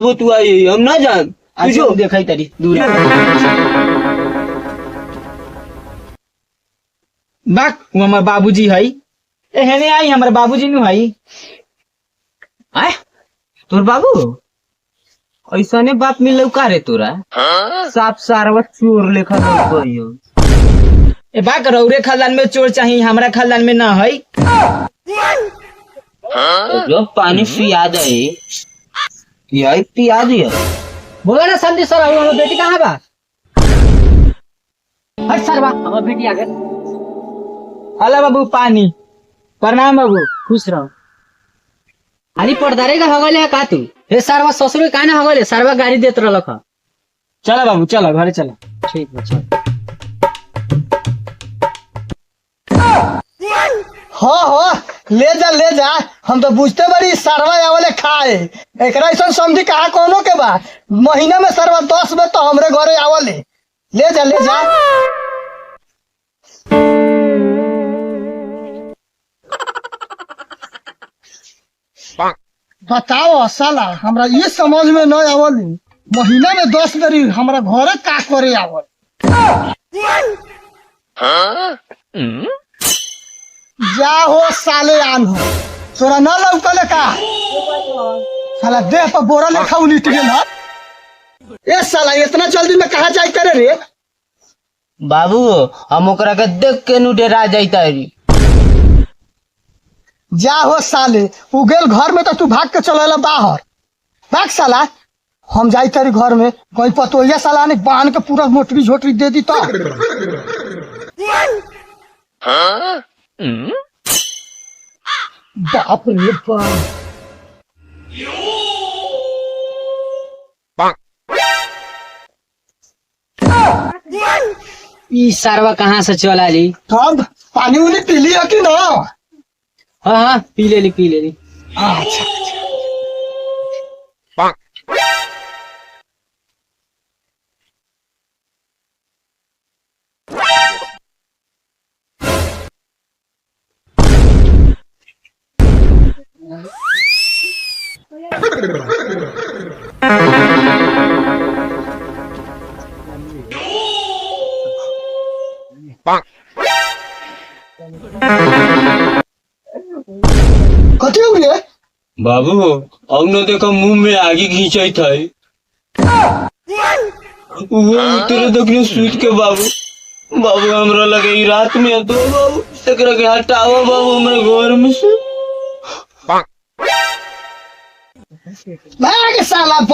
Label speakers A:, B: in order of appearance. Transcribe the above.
A: वो तू आई हम ना जान तू जो
B: देखा तारी दूर बाक हमार बाबूजी है एहने आई हमारे बाबूजी नु है आय तोर बाबू ऐसा ने बाप मिल का रे तोरा साफ सारवा चोर लेखा लौकइयो ए बाक रौरे खानदान में चोर चाहिए हमरा खानदान में ना है
A: जो पानी पिया दे यही पिया दिया
B: बोला ना संदीप सर हमारा बेटी कहाँ बा हट सरवा हमारा बेटी आ गए अला बाबू पानी प्रणाम बाबू खुश रहो अरे पर्दारे का हगले है का तू हे सरवा ससुर का ना हगले सरवा गाड़ी देत रहलक चला बाबू चला घरे चला ठीक बा चल
C: हाँ ले जा हम तो बुझते बड़ी सरवा आवले खाए एक समझी कहा कोनो के बा महीना में सरवा 10 में तो हमरे घरे आवले ले जा बताओ साला हमरा ये समझ में नहीं आवली महीना में 10 बेरी हमरा घरे का करे आवल जा हो साले आन हो तोरा न लौकले का साला देह पर बोरा लेखा उलिट गेल ह ए साला इतना जल्दी में कहा जाई करे रे
A: बाबू हम ओकरा के देख के नु डरा जाइता री
C: जा हो साले उगेल घर में तो तू भाग के चलेला बाहर भाग साला हम जाई तेरे घर में कोई पतोया साला ने बांध के पूरा मोटरी झोटरी दे दी तो बाप रे बाप
B: ई सरवा कहाँ से चला ली
C: तब पानी उनी पी लिया कि ना
B: हाँ पी ले ली
C: अच्छा कथी हो गया
A: बाबू अब न देखो मुंह में आगे खींचे थे वो उतरे देखने सूत के बाबू हमरा लगे ई रात में तो बाबू एकरा के हटाओ बाबू हमरे घर में से
C: भाग साला